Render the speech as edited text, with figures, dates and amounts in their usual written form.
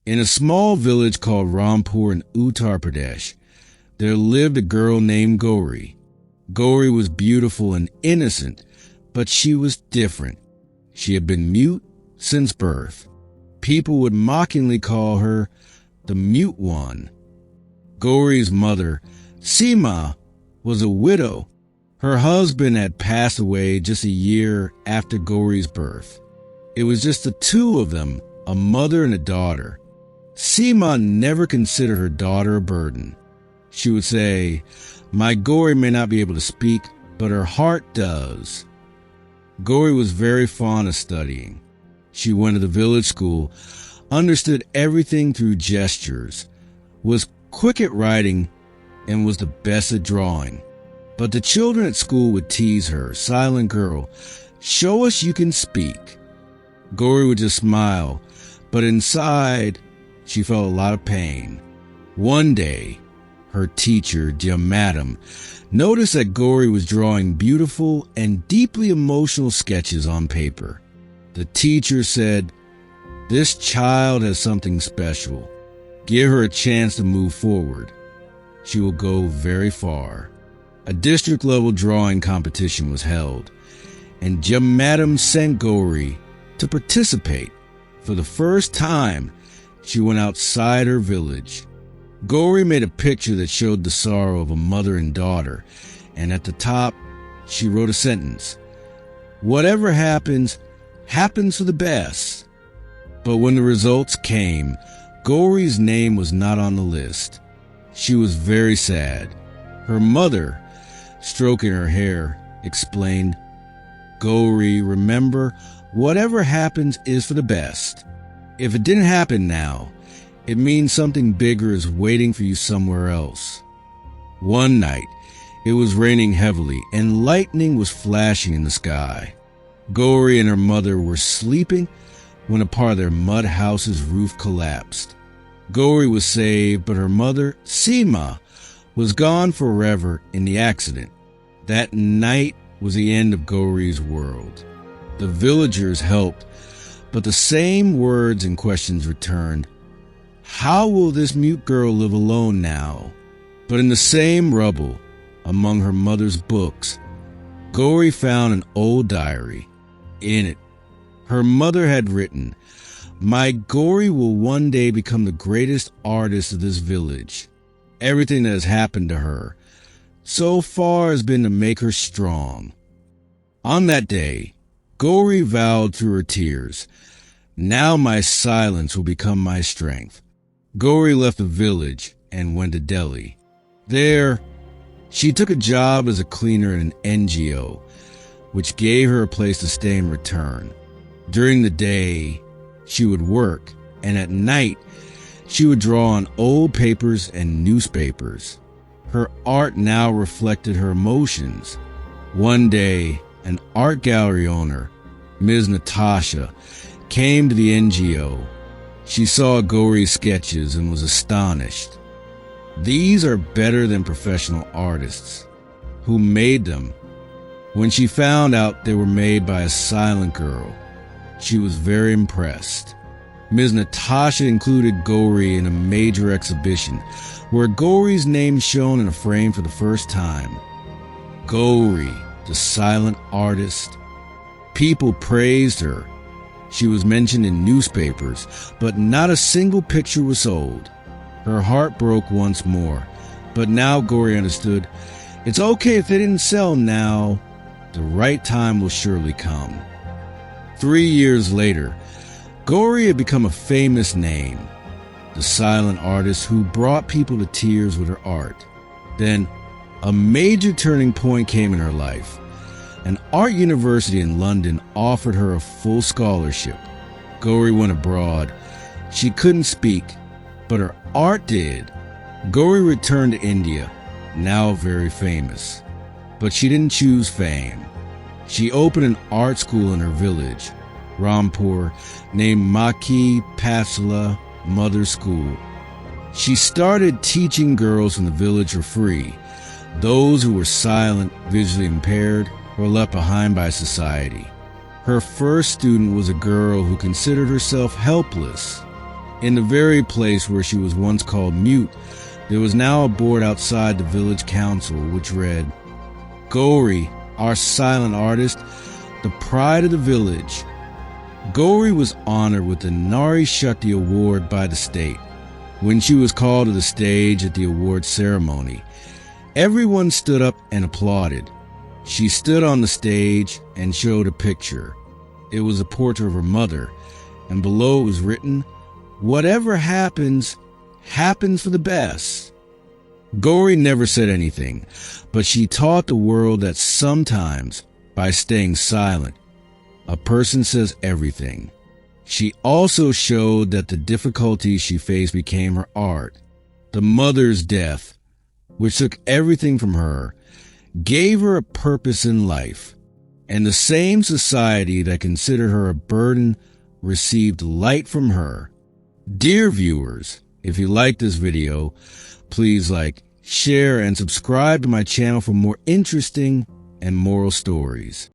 In a small village called Rampur in Uttar Pradesh, there lived a girl named Gori. Gori was beautiful and innocent, but she was different. She had been mute since birth. People would mockingly call her the mute one. Gori's mother, Seema, was a widow. Her husband had passed away just a year after Gori's birth. It was just the two of them, a mother and a daughter. Seema never considered her daughter a burden. She would say, "My Gori may not be able to speak, but her heart does." Gori was very fond of studying. She went to the village school, understood everything through gestures, was quick at writing, and was the best at drawing. But the children at school would tease her, "Silent girl, show us you can speak." Gori would just smile, but inside, she felt a lot of pain. One day, her teacher, Madam, noticed that Gori was drawing beautiful and deeply emotional sketches on paper. The teacher said, "This child has something special. Give her a chance to move forward. She will go very far." A district-level drawing competition was held, and Madam sent Gori to participate. For the first time, she went outside her village. Gori made a picture that showed the sorrow of a mother and daughter, and at the top, she wrote a sentence: "Whatever happens, happens for the best." But when the results came, Gori's name was not on the list. She was very sad. Her mother, stroking her hair, explained, "Gori, remember, whatever happens is for the best. If it didn't happen now, it means something bigger is waiting for you somewhere else." One night, it was raining heavily and lightning was flashing in the sky. Gori and her mother were sleeping when a part of their mud house's roof collapsed. Gori was saved, but her mother, Seema, was gone forever in the accident. That night was the end of Gori's world. The villagers helped, but the same words and questions returned. How will this mute girl live alone now? But in the same rubble, among her mother's books, Gori found an old diary. In it, her mother had written, "My Gori will one day become the greatest artist of this village. Everything that has happened to her so far has been to make her strong." On that day, Gori vowed through her tears, "Now my silence will become my strength." Gori left the village and went to Delhi. There, she took a job as a cleaner in an NGO, which gave her a place to stay in return. During the day, she would work, and at night, she would draw on old papers and newspapers. Her art now reflected her emotions. One day, an art gallery owner, Ms. Natasha, came to the NGO. She saw Gori's sketches and was astonished. "These are better than professional artists. Who made them?" When she found out they were made by a silent girl, she was very impressed. Ms. Natasha included Gori in a major exhibition where Gori's name shone in a frame for the first time. Gori, the silent artist. People praised her. She was mentioned in newspapers, but not a single picture was sold. Her heart broke once more, but now Gori understood, it's okay if they didn't sell now. The right time will surely come. 3 years later, Gori had become a famous name, the silent artist who brought people to tears with her art. Then, a major turning point came in her life. An art university in London offered her a full scholarship. Gori went abroad. She couldn't speak, but her art did. Gori returned to India, now very famous. But she didn't choose fame. She opened an art school in her village, Rampur, named Maki Patsala Mother School. She started teaching girls from the village for free, those who were silent, visually impaired, or left behind by society. Her first student was a girl who considered herself helpless. In the very place where she was once called Mute, there was now a board outside the village council which read, "Gori, our silent artist, the pride of the village." Gori was honored with the Nari Shakti Award by the state. When she was called to the stage at the award ceremony, everyone stood up and applauded. She stood on the stage and showed a picture. It was a portrait of her mother, and below it was written, "Whatever happens, happens for the best." Gori never said anything, but she taught the world that sometimes, by staying silent, a person says everything. She also showed that the difficulties she faced became her art. The mother's death, which took everything from her, gave her a purpose in life. And the same society that considered her a burden received light from her. Dear viewers, if you like this video, please like, share, and subscribe to my channel for more interesting and moral stories.